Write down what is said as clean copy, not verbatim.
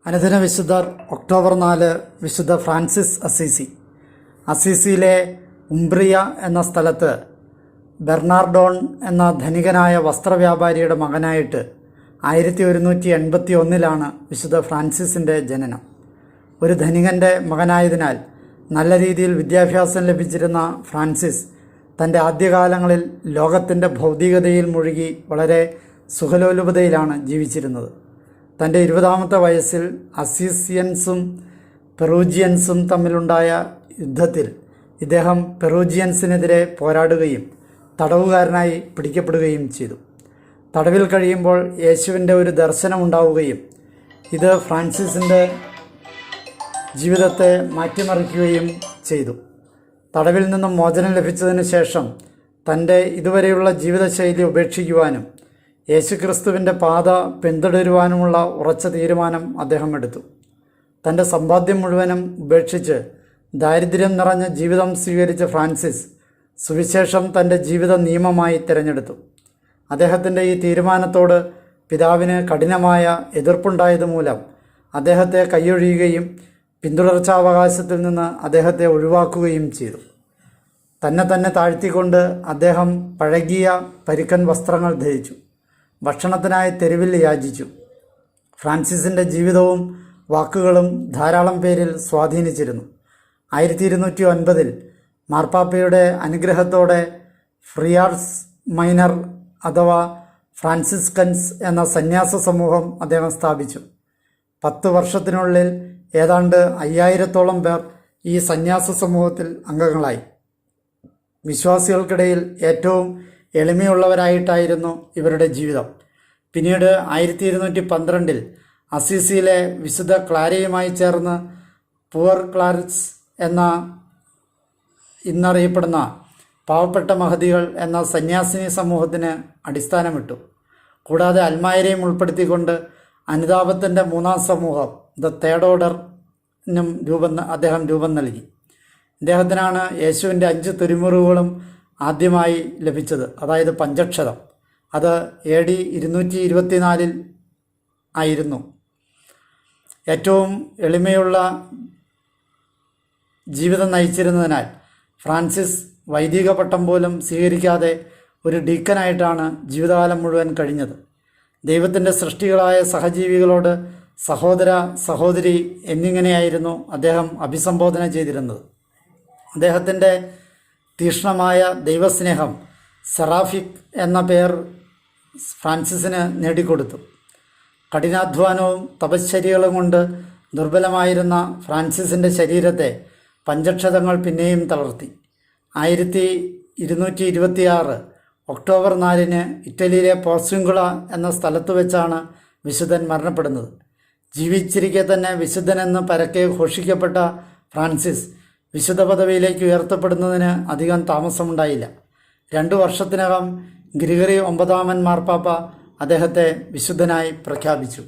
അനുദിന വിശുദ്ധർ ഒക്ടോബർ 4 വിശുദ്ധ ഫ്രാൻസിസ് അസീസി. അസീസിയിലെ ഉംബ്രിയ എന്ന സ്ഥലത്ത് ബെർണാർഡോൺ എന്ന ധനികനായ വസ്ത്രവ്യാപാരിയുടെ മകനായിട്ട് 1181 വിശുദ്ധ ഫ്രാൻസിസിൻ്റെ ജനനം. ഒരു ധനികൻ്റെ മകനായതിനാൽ നല്ല രീതിയിൽ വിദ്യാഭ്യാസം ലഭിച്ചിരുന്ന ഫ്രാൻസിസ് തൻ്റെ ആദ്യകാലങ്ങളിൽ ലോകത്തിൻ്റെ ഭൗതികതയിൽ മുഴുകി വളരെ സുഖലോലുപതയിലാണ് ജീവിച്ചിരുന്നത്. തൻ്റെ 20ാമത്തെ വയസ്സിൽ അസീസിയൻസും പെറൂജിയൻസും തമ്മിലുണ്ടായ യുദ്ധത്തിൽ ഇദ്ദേഹം പെറൂജിയൻസിനെതിരെ പോരാടുകയും തടവുകാരനായി പിടിക്കപ്പെടുകയും ചെയ്തു. തടവിൽ കഴിയുമ്പോൾ യേശുവിൻ്റെ ഒരു ദർശനമുണ്ടാവുകയും ഇത് ഫ്രാൻസിസിൻ്റെ ജീവിതത്തെ മാറ്റിമറിക്കുകയും ചെയ്തു. തടവിൽ നിന്നും മോചനം ലഭിച്ചതിന് ശേഷം തൻ്റെ ഇതുവരെയുള്ള ജീവിതശൈലി ഉപേക്ഷിക്കുവാനും യേശുക്രിസ്തുവിൻ്റെ പാത പിന്തുടരുവാനുമുള്ള ഉറച്ച തീരുമാനം അദ്ദേഹം എടുത്തു. തൻ്റെ സമ്പാദ്യം മുഴുവനും ഉപേക്ഷിച്ച് ദാരിദ്ര്യം നിറഞ്ഞ ജീവിതം സ്വീകരിച്ച ഫ്രാൻസിസ് സുവിശേഷം തൻ്റെ ജീവിത നിയമമായി തിരഞ്ഞെടുത്തു. അദ്ദേഹത്തിൻ്റെ ഈ തീരുമാനത്തോട് പിതാവിന് കഠിനമായ എതിർപ്പുണ്ടായതുമൂലം അദ്ദേഹത്തെ കൈയൊഴിയുകയും പിന്തുടർച്ചാവകാശത്തിൽ നിന്ന് അദ്ദേഹത്തെ ഒഴിവാക്കുകയും ചെയ്തു. തന്നെ താഴ്ത്തിക്കൊണ്ട് അദ്ദേഹം പഴകിയ പരുക്കൻ വസ്ത്രങ്ങൾ ധരിച്ചു. ഭക്ഷണത്തിനായി തെരുവിൽ യാചിച്ചു. ഫ്രാൻസിസിൻ്റെ ജീവിതവും വാക്കുകളും ധാരാളം പേരിൽ സ്വാധീനിച്ചിരുന്നു. 1209 മാർപ്പാപ്പയുടെ അനുഗ്രഹത്തോടെ ഫ്രിയാർസ് മൈനർ അഥവാ ഫ്രാൻസിസ്കൻസ് എന്ന സന്യാസ സമൂഹം അദ്ദേഹം സ്ഥാപിച്ചു. 10 വർഷത്തിനുള്ളിൽ ഏതാണ്ട് 5000-ഓളം പേർ ഈ സന്യാസ സമൂഹത്തിൽ അംഗങ്ങളായി. വിശ്വാസികൾക്കിടയിൽ ഏറ്റവും എളിമയുള്ളവരായിട്ടായിരുന്നു ഇവരുടെ ജീവിതം. പിന്നീട് 1212 അസീസിയിലെ വിശുദ്ധ ക്ലാരയുമായി ചേർന്ന് പുവർ ക്ലാരറ്റ്സ് എന്നറിയപ്പെടുന്ന പാവപ്പെട്ട മഹതികൾ എന്ന സന്യാസിനി സമൂഹത്തിന് അടിസ്ഥാനമിട്ടു. കൂടാതെ അൽമായരെയും ഉൾപ്പെടുത്തിക്കൊണ്ട് അനുതാപത്തിൻ്റെ 3ാം സമൂഹം ദ തേർഡ് ഓർഡറിനും അദ്ദേഹം രൂപം നൽകി. ഇദ്ദേഹത്തിനാണ് യേശുവിൻ്റെ 5 തിരുമുറിവുകളും ആദ്യമായി ലഭിച്ചത്, അതായത് പഞ്ചക്ഷതം. അത് AD 224 ആയിരുന്നു. ഏറ്റവും എളിമയുള്ള ജീവിതം നയിച്ചിരുന്നതിനാൽ ഫ്രാൻസിസ് വൈദിക പട്ടം പോലും സ്വീകരിക്കാതെ ഒരു ഡീക്കനായിട്ടാണ് ജീവിതകാലം മുഴുവൻ കഴിഞ്ഞത്. ദൈവത്തിൻ്റെ സൃഷ്ടികളായ സഹജീവികളോട് സഹോദര സഹോദരി എന്നിങ്ങനെയായിരുന്നു അദ്ദേഹം അഭിസംബോധന ചെയ്തിരുന്നത്. അദ്ദേഹത്തിൻ്റെ തീക്ഷ്ണമായ ദൈവസ്നേഹം സെറാഫിക് എന്ന പേർ ഫ്രാൻസിസിന് നേടിക്കൊടുത്തു. കഠിനാധ്വാനവും തപശ്ചര്യകളും കൊണ്ട് ദുർബലമായിരുന്ന ഫ്രാൻസിസിൻ്റെ ശരീരത്തെ പഞ്ചക്ഷതങ്ങൾ പിന്നെയും തളർത്തി. 1226 ഒക്ടോബർ 4 ഇറ്റലിയിലെ പോർസിങ്കുള എന്ന സ്ഥലത്ത് വെച്ചാണ് വിശുദ്ധൻ മരണപ്പെടുന്നത്. ജീവിച്ചിരിക്കെ തന്നെ വിശുദ്ധനെന്ന് പരക്കെ ഘോഷിക്കപ്പെട്ട ഫ്രാൻസിസ് വിശുദ്ധ പദവിയിലേക്ക് ഉയർത്തപ്പെടുന്നതിന് അധികം താമസമുണ്ടായില്ല. 2 വർഷത്തിനകം ഗ്രിഗറി 9 മാർപ്പാപ്പ അദ്ദേഹത്തെ വിശുദ്ധനായി പ്രഖ്യാപിച്ചു.